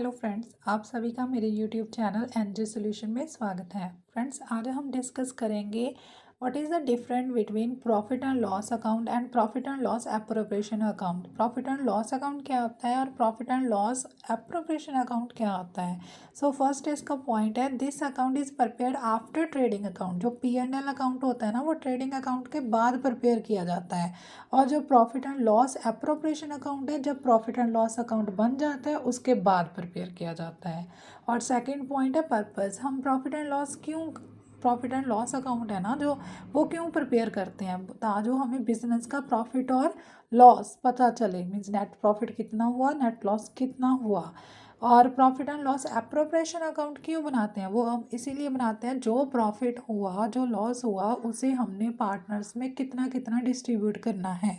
Hello friends, आप सभी का मेरे यूट्यूब चैनल एनजे सॉल्यूशन में स्वागत है। फ्रेंड्स, आज हम डिस्कस करेंगे what is the difference between profit and loss account and profit and loss appropriation account. Profit and loss account क्या होता है और profit and loss appropriation account क्या होता है। सो फर्स्ट इसका पॉइंट है, this account is prepared after trading account. जो P&L अकाउंट होता है ना, वो ट्रेडिंग अकाउंट के बाद प्रिपेयर किया जाता है। और जो profit and loss appropriation account है, जब प्रॉफिट एंड लॉस अकाउंट बन जाता है उसके बाद प्रिपेयर किया जाता है। और सेकंड पॉइंट है पर्पस। हम प्रॉफिट एंड लॉस अकाउंट है ना जो, वो क्यों प्रिपेयर करते हैं, ताकि हमें बिजनेस का प्रॉफिट और लॉस पता चले। मीन्स नेट प्रॉफिट कितना हुआ, नेट लॉस कितना हुआ। और profit and loss appropriation account क्यों बनाते हैं, वो हम इसीलिए बनाते हैं, जो प्रॉफिट हुआ जो लॉस हुआ उसे हमने पार्टनर्स में कितना कितना डिस्ट्रीब्यूट करना है।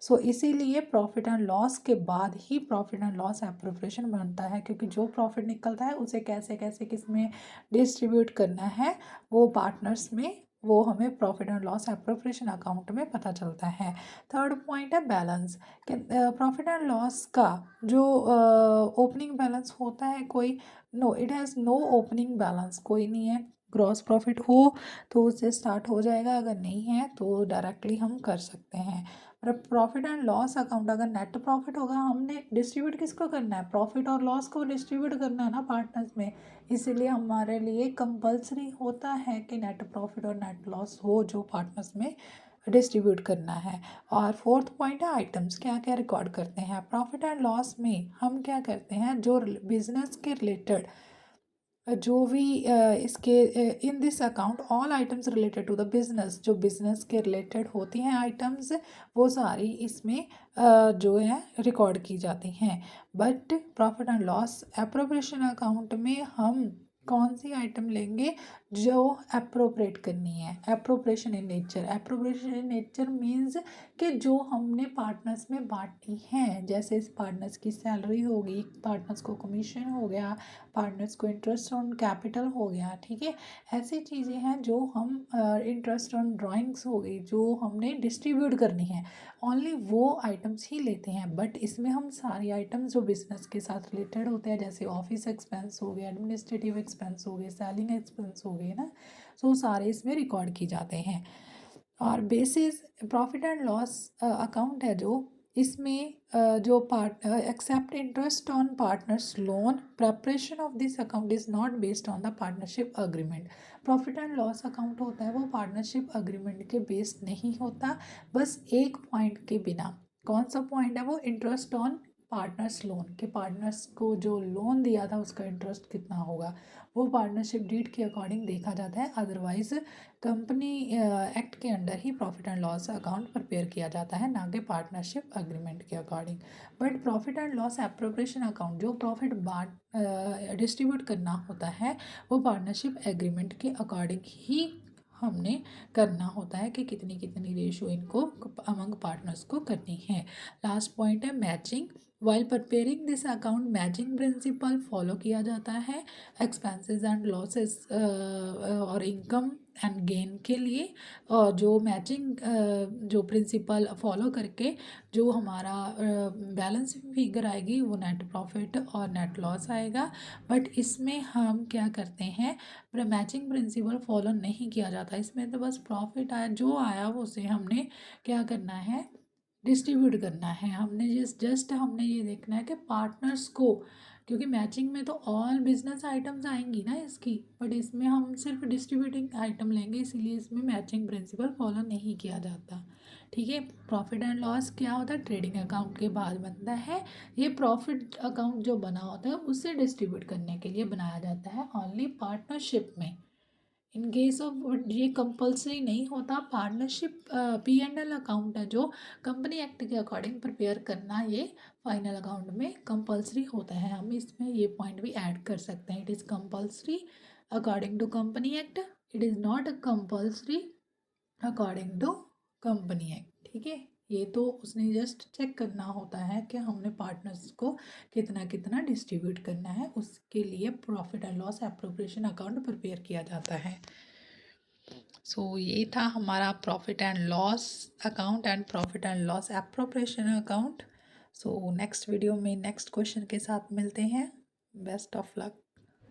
सो इसीलिए प्रॉफिट एंड लॉस के बाद ही प्रॉफिट एंड लॉस एप्रोप्रिएशन बनता है, क्योंकि जो प्रॉफिट निकलता है उसे कैसे कैसे किस में डिस्ट्रीब्यूट करना है वो पार्टनर्स में, वो हमें profit and loss appropriation account में पता चलता है। थर्ड पॉइंट है बैलेंस। प्रॉफिट एंड लॉस का जो ओपनिंग बैलेंस होता है, कोई no, it has no opening balance, कोई नहीं है। ग्रॉस प्रॉफिट हो तो उससे स्टार्ट हो जाएगा, अगर नहीं है तो डायरेक्टली हम कर सकते हैं। और प्रॉफिट एंड लॉस अकाउंट, अगर नेट प्रॉफिट होगा, हमने डिस्ट्रीब्यूट किसको करना है, प्रॉफिट और लॉस को डिस्ट्रीब्यूट करना है ना पार्टनर्स में। इसीलिए हमारे लिए कंपलसरी होता है कि नेट प्रॉफिट और नेट लॉस हो जो पार्टनर्स में डिस्ट्रीब्यूट करना है। और फोर्थ पॉइंट है आइटम्स, क्या क्या रिकॉर्ड करते हैं प्रॉफिट एंड लॉस में। हम क्या करते हैं, जो बिजनेस के रिलेटेड जो भी इसके in this account all items related to the business, जो बिजनेस के रिलेटेड होती हैं आइटम्स, वो सारी इसमें जो है रिकॉर्ड की जाती हैं। But profit and loss appropriation account में हम कौन सी आइटम लेंगे, जो अप्रोप्रिएट करनी है, appropriation in nature. Appropriation in nature means कि जो हमने पार्टनर्स में बांटनी है, जैसे इस पार्टनर्स की सैलरी होगी, पार्टनर्स को कमीशन हो गया, पार्टनर्स को इंटरेस्ट ऑन कैपिटल हो गया, ठीक है। ऐसी चीज़ें हैं जो हम इंटरेस्ट ऑन ड्राइंग्स हो गई, जो हमने डिस्ट्रीब्यूट करनी है, ओनली वो आइटम्स ही लेते हैं। बट इसमें हम सारी आइटम्स जो बिजनेस के साथ रिलेटेड होते हैं, जैसे ऑफिस एक्सपेंस हो गए, एडमिनिस्ट्रेटिव एक्सपेंस हो गए, सेलिंग एक्सपेंस हो गए ना, सो सारे इसमें रिकॉर्ड की जाते हैं। और basis profit and loss account है जो, इसमें जो part except interest on partners loan, preparation of this account is not based on the partnership agreement. Profit and loss account होता है वो पार्टनरशिप अग्रीमेंट के बेस्ड नहीं होता, बस एक पॉइंट के बिना। कौन सा पॉइंट है वो, इंटरेस्ट ऑन पार्टनर्स लोन, के पार्टनर्स को जो लोन दिया था उसका इंटरेस्ट कितना होगा, वो पार्टनरशिप डीड के अकॉर्डिंग देखा जाता है। अदरवाइज कंपनी एक्ट के under he profit and loss account prepare किया जाता है, ना कि पार्टनरशिप अग्रीमेंट के according. But profit and loss appropriation account, जो प्रॉफिट डिस्ट्रीब्यूट करना होता है, वो पार्टनरशिप एग्रीमेंट के अकॉर्डिंग ही हमने करना होता है, कि कितनी कितनी रेशो इनको अमंग पार्टनर्स को करनी है। लास्ट पॉइंट है matching. While preparing this account matching principle follow किया जाता है एक्सपेंसेस एंड लॉसेस और इनकम एंड गेन के लिए। और जो मैचिंग जो प्रिंसिपल फॉलो करके जो हमारा बैलेंस फिगर आएगी, वो नेट प्रॉफिट और नेट लॉस आएगा। बट इसमें हम क्या करते हैं, मैचिंग प्रिंसिपल फॉलो नहीं किया जाता। इसमें तो बस प्रॉफिट आया, जो आया वो उसे हमने क्या करना है, डिस्ट्रीब्यूट करना है। हमने जस्ट हमने ये देखना है कि पार्टनर्स को, क्योंकि मैचिंग में तो ऑल बिजनेस आइटम्स आएंगी ना इसकी, बट इसमें हम सिर्फ डिस्ट्रीब्यूटिंग आइटम लेंगे, इसीलिए इसमें मैचिंग प्रिंसिपल फॉलो नहीं किया जाता, ठीक है। प्रॉफिट एंड लॉस क्या होता है, ट्रेडिंग अकाउंट के बाद बनता है। ये प्रॉफिट अकाउंट जो बना होता है उसे डिस्ट्रीब्यूट करने के लिए बनाया जाता है, ओनली पार्टनरशिप में। इन केस ऑफ, ये कंपलसरी नहीं होता। पार्टनरशिप P&L अकाउंट है जो कंपनी एक्ट के अकॉर्डिंग प्रिपेयर करना, ये फाइनल अकाउंट में कंपलसरी होता है। हम इसमें ये पॉइंट भी ऐड कर सकते हैं, it is compulsory according to company act, it is not compulsory according to company act, ठीक है। ये तो उसने जस्ट चेक करना होता है कि हमने पार्टनर्स को कितना कितना डिस्ट्रीब्यूट करना है, उसके लिए profit and loss appropriation account prepare किया जाता है। सो ये था हमारा profit and loss account and profit and loss appropriation account. So next video में नेक्स्ट क्वेश्चन के साथ मिलते हैं। Best of luck.